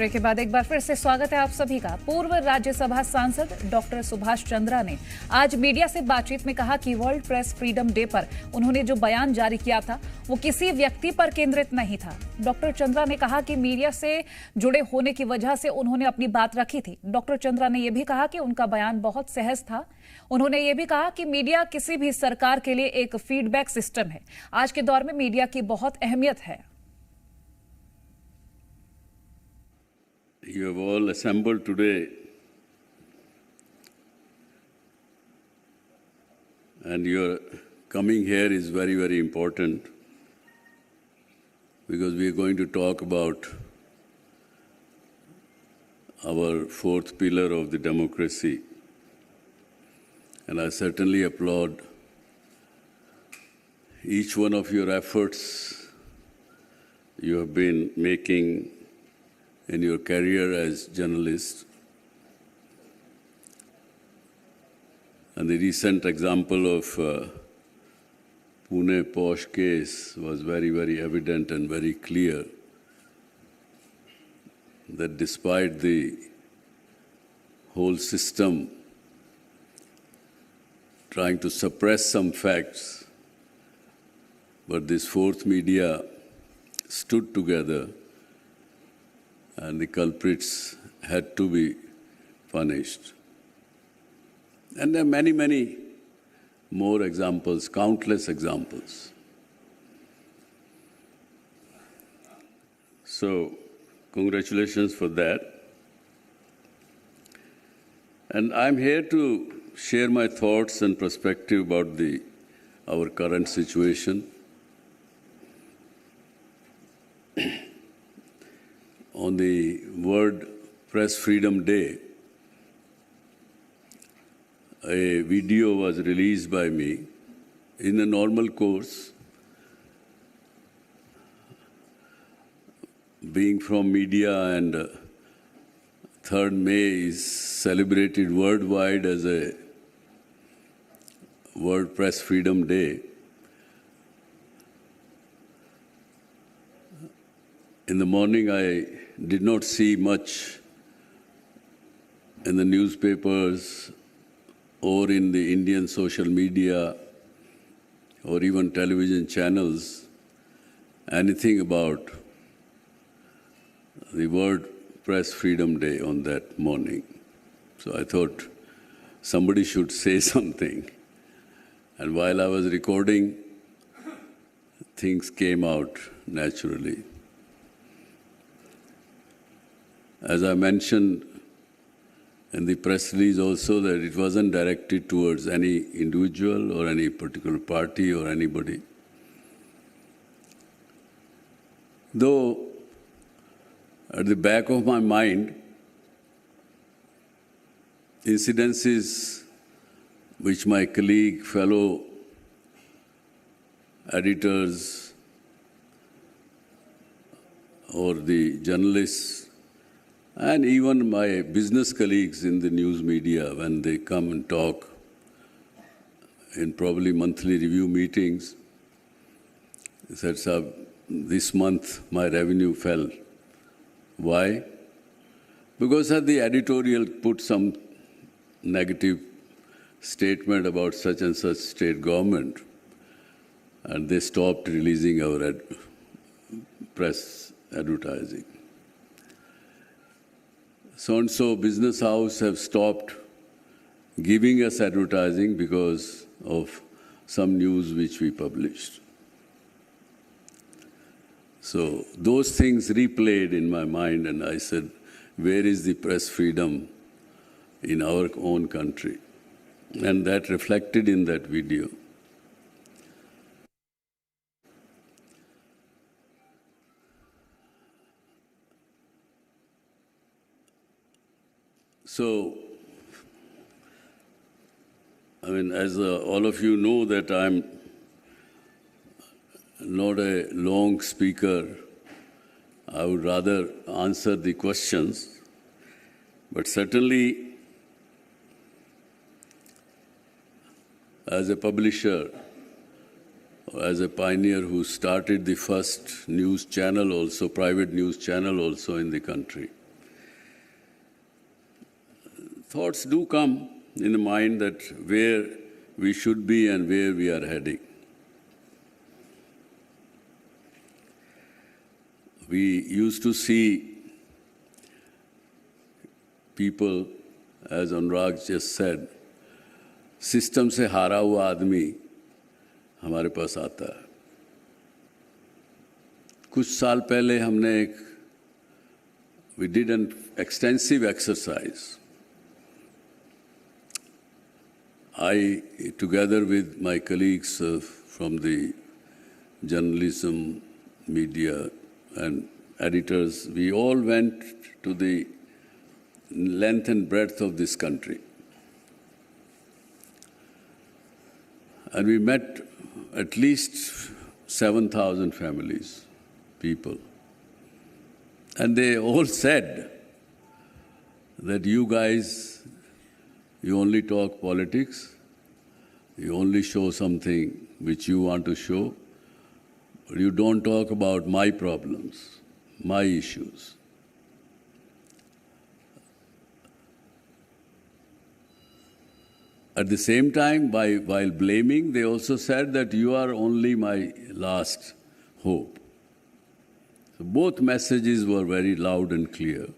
Break के बाद एक बार फिर से स्वागत है आप सभी का। पूर्व राज्यसभा सांसद डॉक्टर सुभाष चंद्रा ने आज मीडिया से बातचीत में कहा कि वर्ल्ड प्रेस फ्रीडम डे पर उन्होंने जो बयान जारी किया था वो किसी व्यक्ति पर केंद्रित नहीं था। डॉक्टर चंद्रा ने कहा कि मीडिया से जुड़े होने की वजह से उन्होंने अपनी बात रखी थी। डॉक्टर चंद्रा ने यह भी कहा कि उनका बयान बहुत सहज था। उन्होंने ये भी कहा कि मीडिया किसी भी सरकार के लिए एक फीडबैक सिस्टम है। आज के दौर में मीडिया की बहुत अहमियत है। You have all assembled today, and your coming here is very, very important because we are going to talk about our fourth pillar of the democracy. And I certainly applaud each one of your efforts you have been making in your career as journalist. And the recent example of Pune Posh case was very, very evident and very clear that despite the whole system trying to suppress some facts, but this fourth media stood together and the culprits had to be punished. And there are many, many more examples, countless examples. So, congratulations for that. And I'm here to share my thoughts and perspective about our current situation. On the World Press Freedom Day, a video was released by me in a normal course. Being from media, and 3rd May is celebrated worldwide as a World Press Freedom Day. In the morning, I did not see much in the newspapers or in the Indian social media or even television channels anything about the World Press Freedom Day on that morning. So I thought somebody should say something. And while I was recording, things came out naturally. As I mentioned in the press release also, that it wasn't directed towards any individual or any particular party or anybody. Though at the back of my mind, incidences which my colleague, fellow editors or the journalists and even my business colleagues in the news media, when they come and talk in probably monthly review meetings, they said, "Sir, this month my revenue fell." Why? Because the editorial put some negative statement about such and such state government, and they stopped releasing our press advertising. So-and-so business house have stopped giving us advertising because of some news which we published. So those things replayed in my mind, and I said, where is the press freedom in our own country? And that reflected in that video. So, as all of you know that I'm not a long speaker, I would rather answer the questions. But certainly, as a publisher, as a pioneer who started the first news channel also, private news channel also in the country, thoughts do come in the mind that where we should be and where we are heading. We used to see people, as Anurag just said, system से हारा हुआ आदमी हमारे पास आता है. कुछ साल पहले हमने we did an extensive exercise. I, together with my colleagues from the journalism, media, and editors, we all went to the length and breadth of this country. And we met at least 7,000 families, people. And they all said that you guys, you only talk politics, you only show something which you want to show, but you don't talk about my problems, my issues. At the same time, while blaming, they also said that you are only my last hope. So both messages were very loud and clear.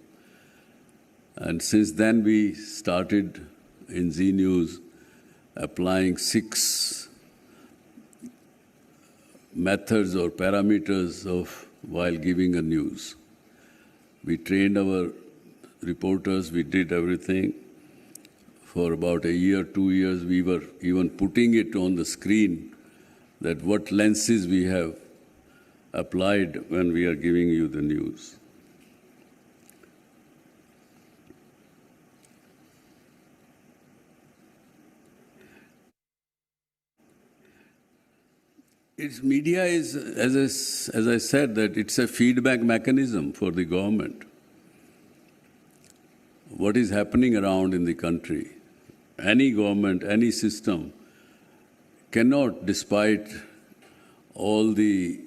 And since then, we started in Zee News applying 6 methods or parameters of while giving a news. We trained our reporters, we did everything. For about a year, 2 years, we were even putting it on the screen that what lenses we have applied when we are giving you the news. Media is, as I said, that it's a feedback mechanism for the government. What is happening around in the country, any government, any system cannot, despite all the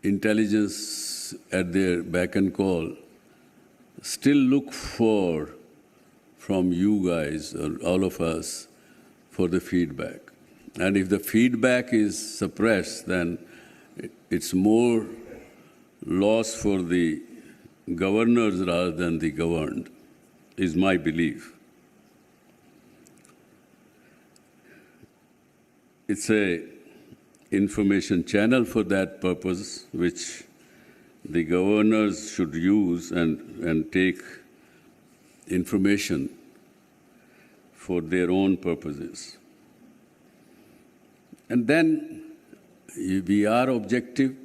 intelligence at their beck and call, still look for, from you guys or all of us, for the feedback. And if the feedback is suppressed, then it's more loss for the governors rather than the governed, is my belief. It's a information channel for that purpose, which the governors should use and take information for their own purposes. And then we are objective,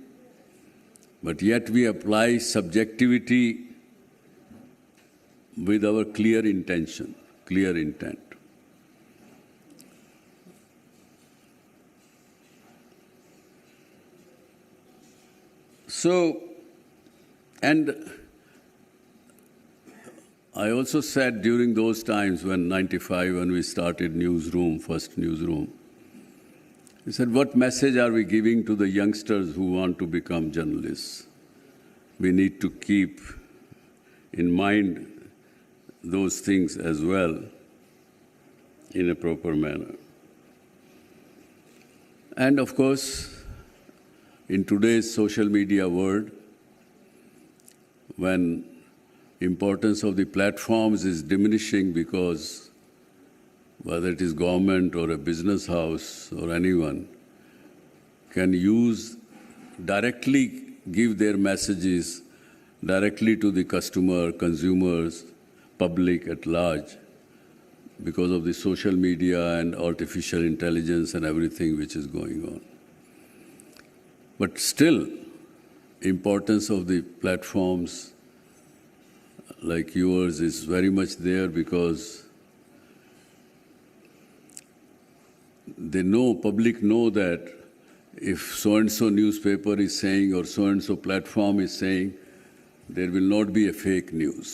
but yet we apply subjectivity with our clear intention, clear intent. So, and I also said during those times when 95, when we started newsroom, first newsroom, he said, what message are we giving to the youngsters who want to become journalists? We need to keep in mind those things as well in a proper manner. And of course, in today's social media world, when importance of the platforms is diminishing because whether it is government or a business house or anyone, can use directly give their messages directly to the customer, consumers, public at large, because of the social media and artificial intelligence and everything which is going on. But still, importance of the platforms like yours is very much there because they know, public know that if so-and-so newspaper is saying or so-and-so platform is saying, there will not be a fake news.